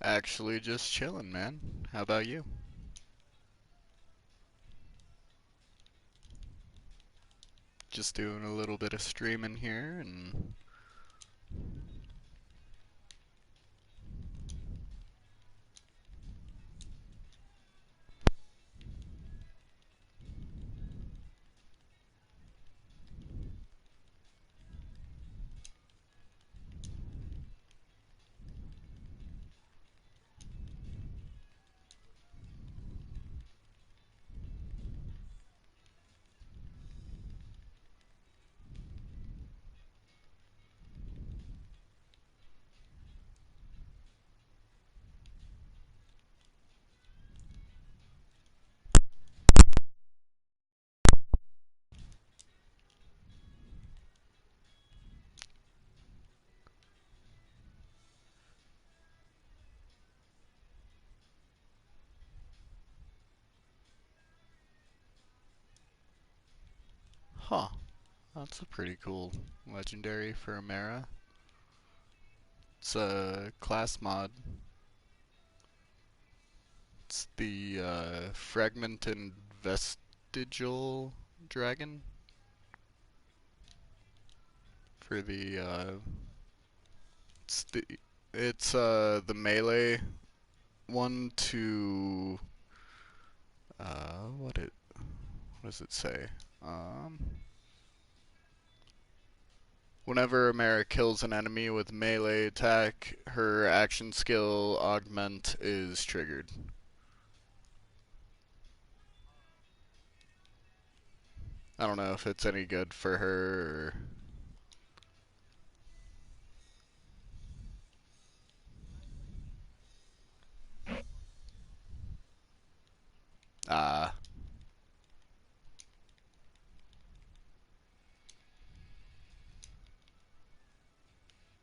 Actually, just chilling, man. How about you? Just doing a little bit of streaming here and huh. That's a pretty cool legendary for a Mara. It's a class mod. It's the Fragment and Vestigial Dragon for the it's the melee one to what does it say? Um Whenever Amara kills an enemy with melee attack, her action skill augment is triggered. I don't know if it's any good for her or... Ah.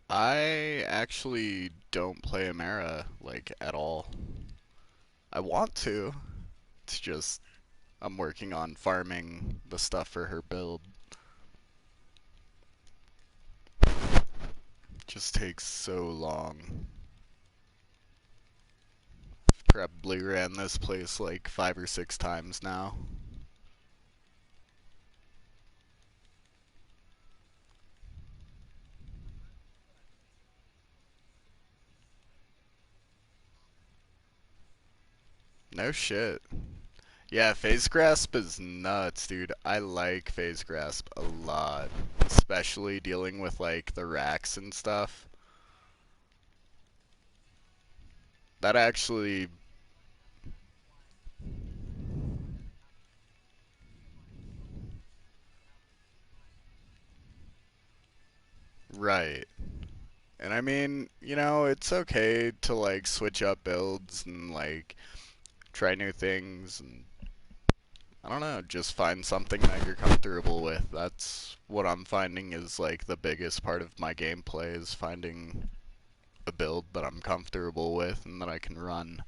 I actually don't play Amara, like, at all. I want to. It's just, I'm working on farming the stuff for her build. Just takes so long. Probably ran this place like 5 or 6 times now. No shit. Yeah, phase grasp is nuts, dude. I like phase grasp a lot, especially dealing with like the racks and stuff. That actually, right. And I mean, it's okay to like switch up builds and like try new things and I don't know, just find something that you're comfortable with. That's what I'm finding is like the biggest part of my gameplay is finding a build that I'm comfortable with and that I can run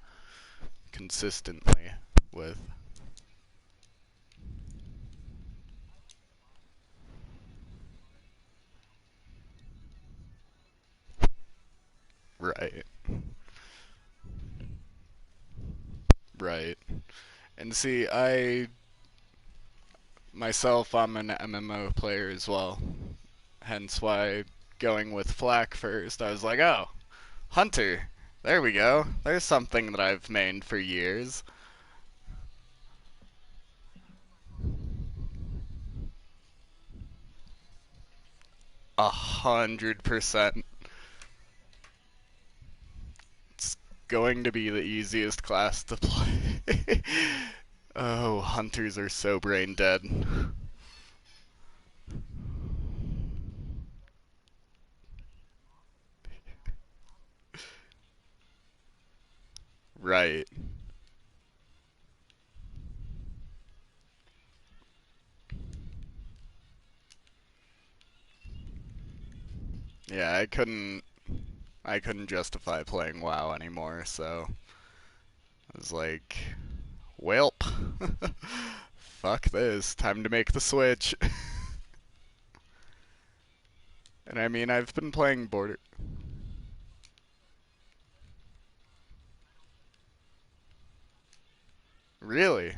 consistently with. Right, right. And see, I'm an MMO player as well. Hence why going with Flak first, I was like, oh, Hunter. There we go. There's something that I've mained for years. 100%. It's going to be the easiest class to play. Oh, Hunters are so brain dead. Right. Yeah, I couldn't justify playing WoW anymore, so I was like, welp. Fuck this. Time to make the switch. And I mean, I've been playing Border. Really?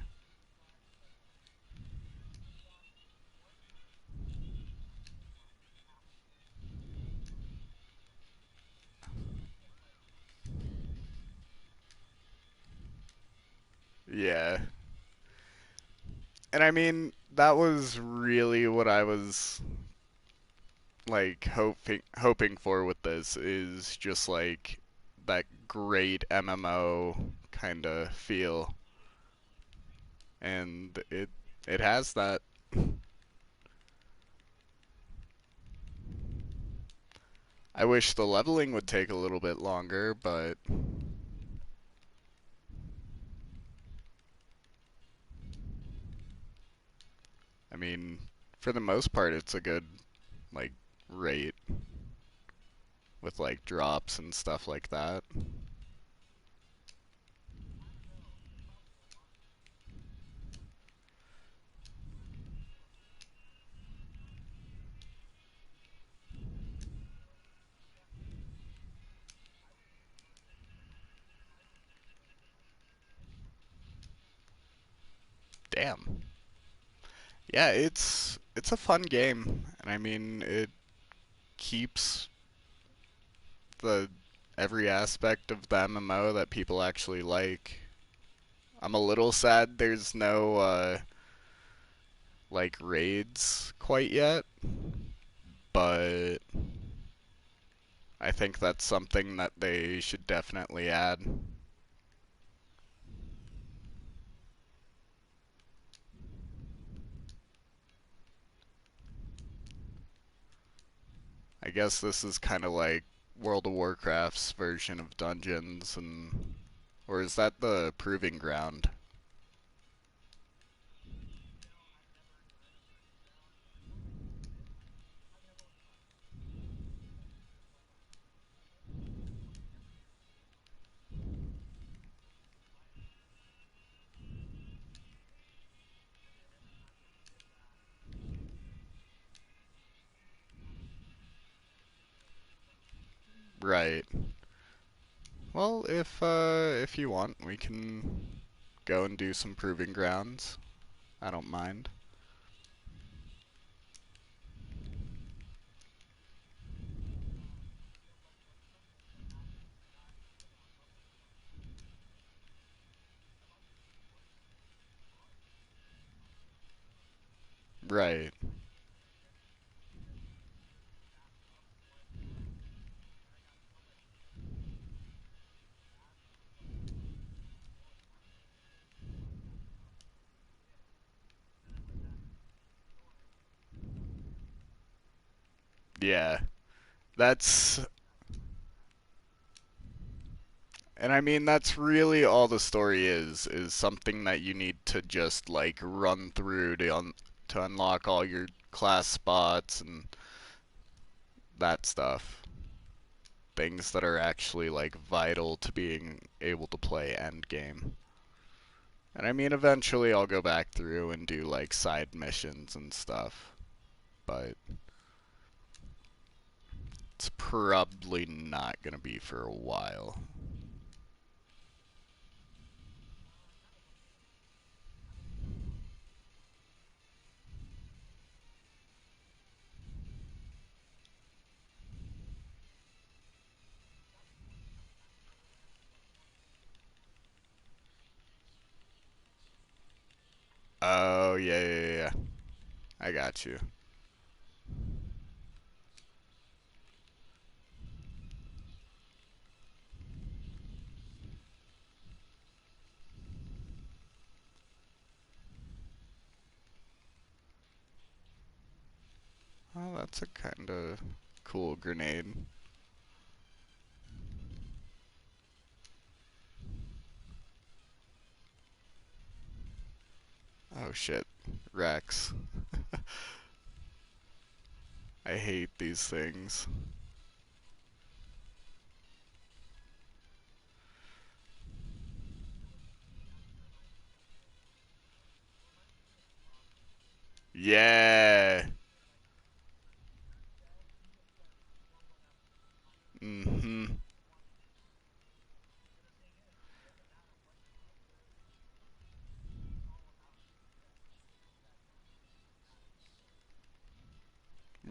Yeah. And I mean, that was really what I was like hoping for with this is just like that great MMO kind of feel, and it has that. I wish the leveling would take a little bit longer, but I mean, for the most part, it's a good like rate with like drops and stuff like that. Damn. Yeah, it's a fun game, and I mean it keeps the every aspect of the MMO that people actually like. I'm a little sad there's no like raids quite yet, but I think that's something that they should definitely add. I guess this is kind of like World of Warcraft's version of dungeons, and or is that the proving ground? Right. Well, if you want, we can go and do some proving grounds. I don't mind. Right. Yeah. That's and I mean that's really all the story is something that you need to just like run through to unlock all your class spots and that stuff. Things that are actually like vital to being able to play endgame. And I mean eventually I'll go back through and do like side missions and stuff, but it's probably not going to be for a while. Oh, yeah, yeah, yeah. Yeah. I got you. Oh, that's a kind of cool grenade. Oh shit. Rex. I hate these things. Yeah. Mm-hmm.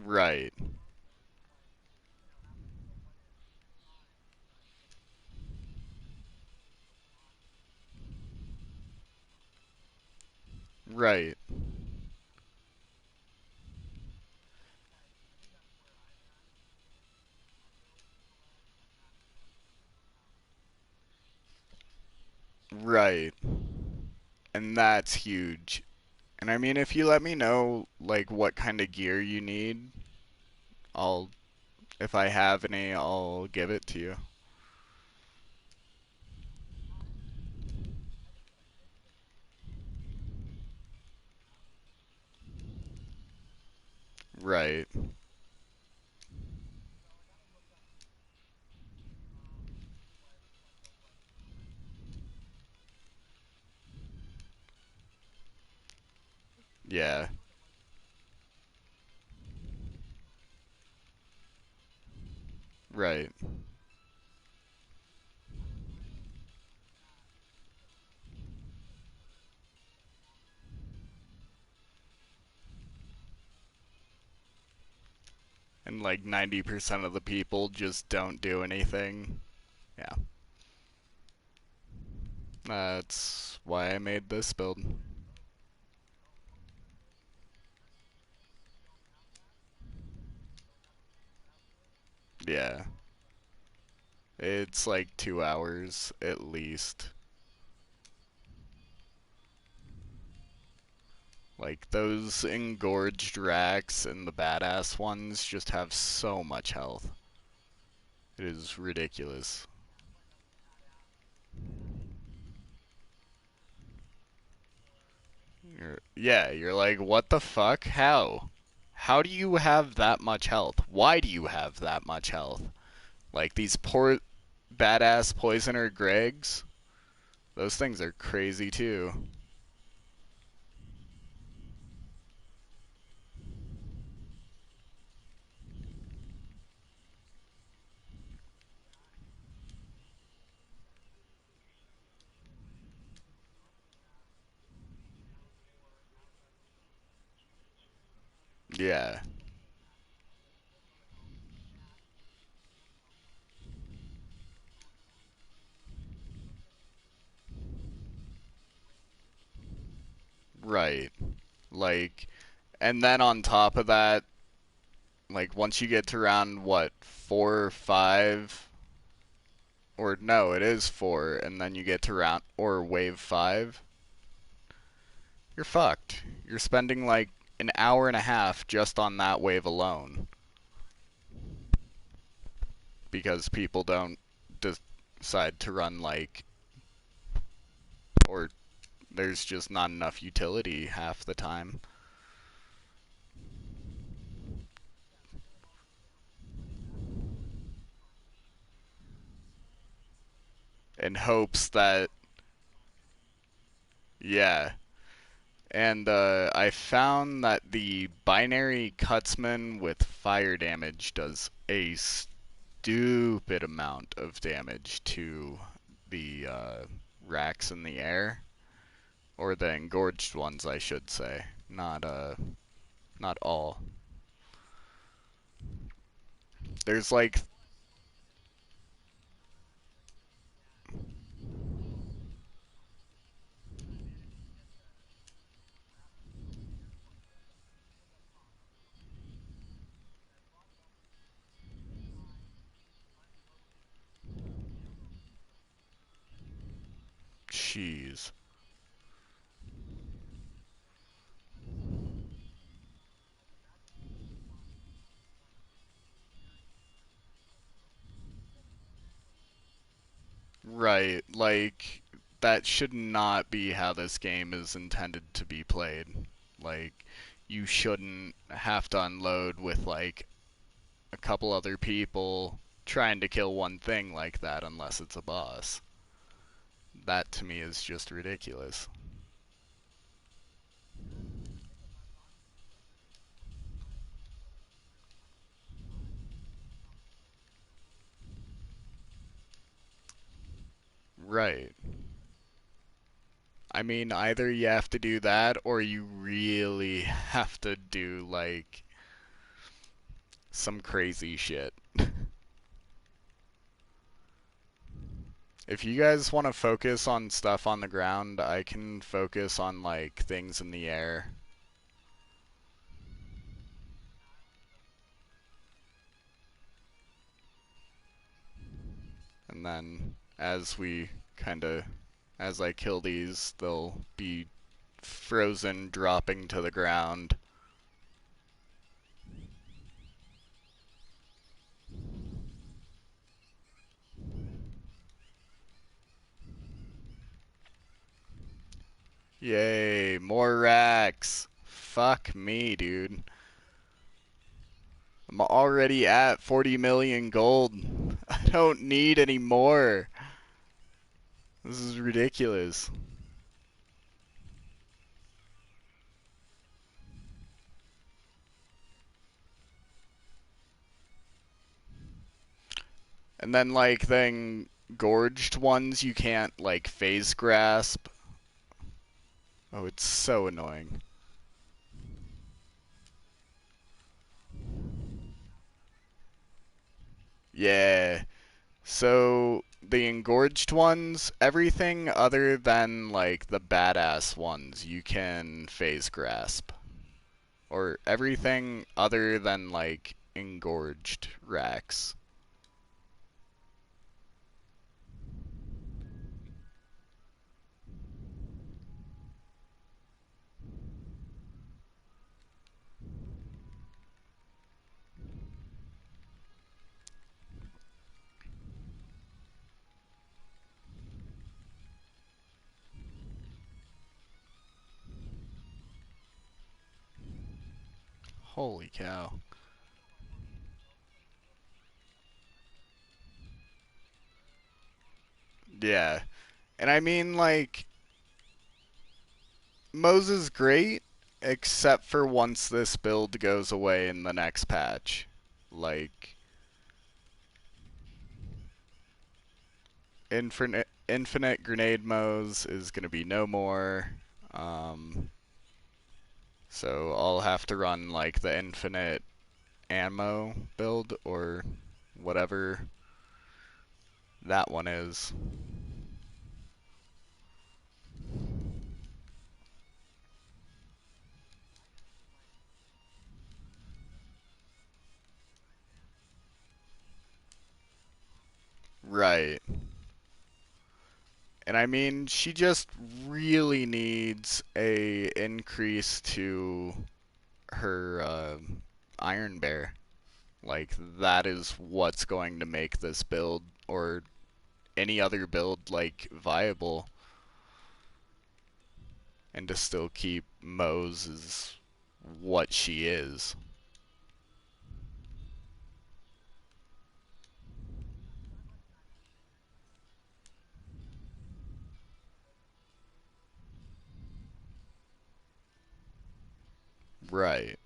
Right. Right. Right. And that's huge. And I mean, if you let me know like what kind of gear you need, I'll if I have any, I'll give it to you. Right. Yeah. Right. And like 90% of the people just don't do anything. Yeah. That's why I made this build. Yeah. It's like 2 hours at least. Like those engorged racks and the badass ones just have so much health. It is ridiculous. You're like, what the fuck? How? How do you have that much health? Why do you have that much health? Like these poor badass poisoner Gregs, those things are crazy too. Yeah, right. Like, and then on top of that, like once you get to round what, 4 or 5, or no, it is 4, and then you get to round or wave 5, you're fucked. You're spending like an hour and a half just on that wave alone because people don't decide to run like, or there's just not enough utility half the time in hopes that, yeah. And I found that the binary Cutsman with fire damage does a stupid amount of damage to the racks in the air, or the engorged ones, I should say. Not all. There's like, jeez. Right, like that should not be how this game is intended to be played. Like you shouldn't have to unload with like a couple other people trying to kill one thing like that unless it's a boss. That to me is just ridiculous. Right. I mean, either you have to do that or you really have to do like some crazy shit. If you guys want to focus on stuff on the ground, I can focus on like things in the air. And then as I kill these, they'll be frozen, dropping to the ground. Yay, more racks. Fuck me, dude. I'm already at 40 million gold. I don't need any more. This is ridiculous. And then like the engorged ones you can't like phase grasp. Oh, it's so annoying. Yeah. So the engorged ones, everything other than like the badass ones you can phase grasp. Or everything other than like engorged racks. Holy cow. Yeah. And I mean, like, Moze is great, except for once this build goes away in the next patch. Like, infinite grenade Moze is going to be no more. Um, so I'll have to run, like, the infinite ammo build, or whatever that one is. Right. And I mean, she just really needs a increase to her Iron Bear. Like, that is what's going to make this build, or any other build, like, viable. And to still keep Moze as what she is. Right.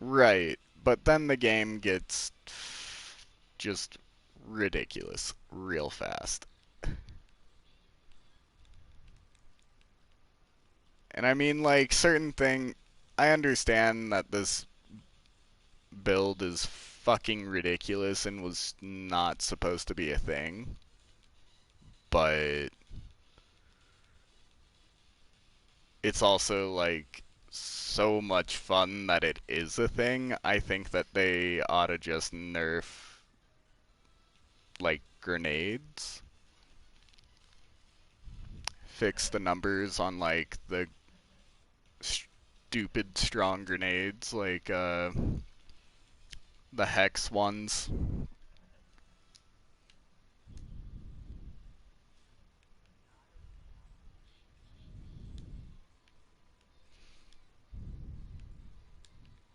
Right. But then the game gets just ridiculous real fast. And I mean, like, certain thing, I understand that this build is fucking ridiculous and was not supposed to be a thing, but it's also, like, so much fun that it is a thing. I think that they ought to just nerf, like, grenades. Fix the numbers on, like, the stupid strong grenades, like, the hex ones.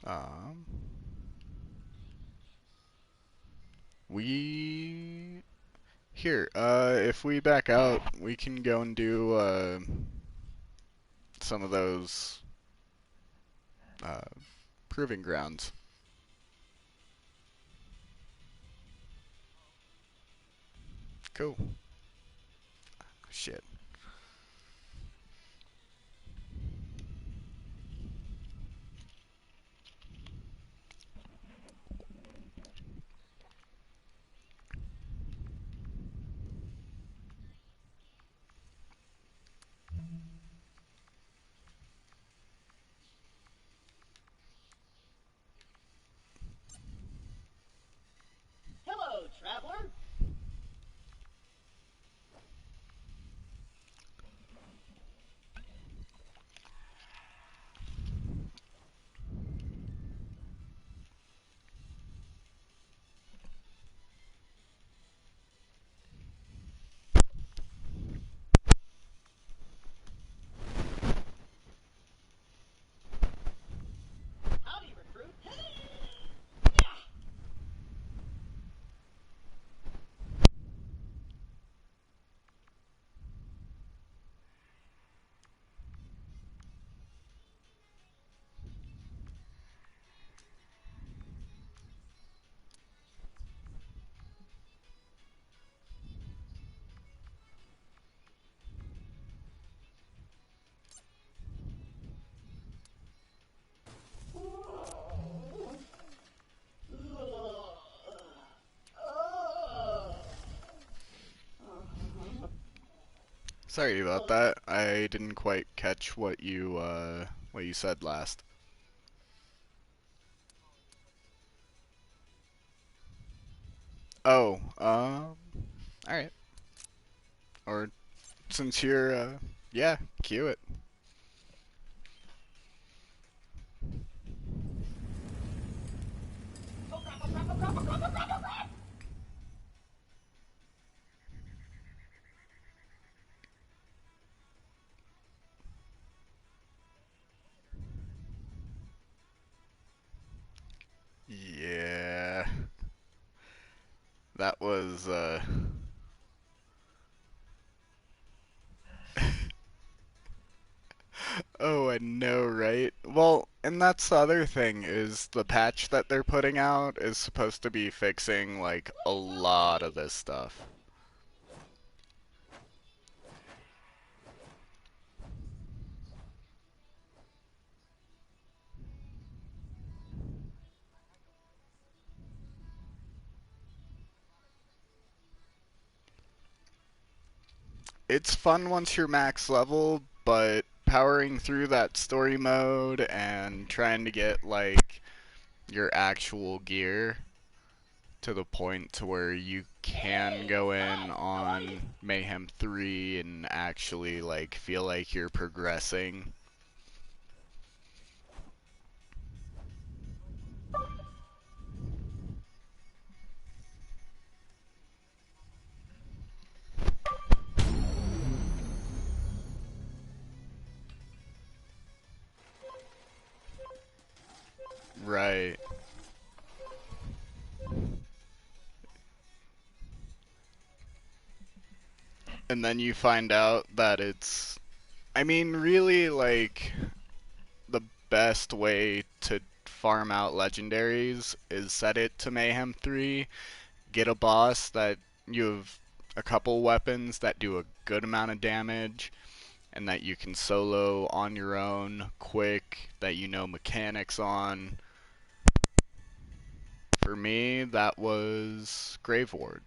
Um, we Here, if we back out, we can go and do some of those uh, proving grounds. Cool. Shit. Hello, traveler. Howdy, recruit. Sorry about that. I didn't quite catch what you said last. Oh, all right. Or since you're yeah, cue it. Yeah. That was oh, I know, right? Well, and that's the other thing is the patch that they're putting out is supposed to be fixing like a lot of this stuff. It's fun once you're max level, but powering through that story mode and trying to get like your actual gear to the point to where you can go in on Mayhem 3 and actually like feel like you're progressing. Right. And then you find out that it's I mean really like the best way to farm out legendaries is set it to Mayhem 3, get a boss that you have a couple weapons that do a good amount of damage and that you can solo on your own quick, that you know mechanics on. For me, that was Grave Ward.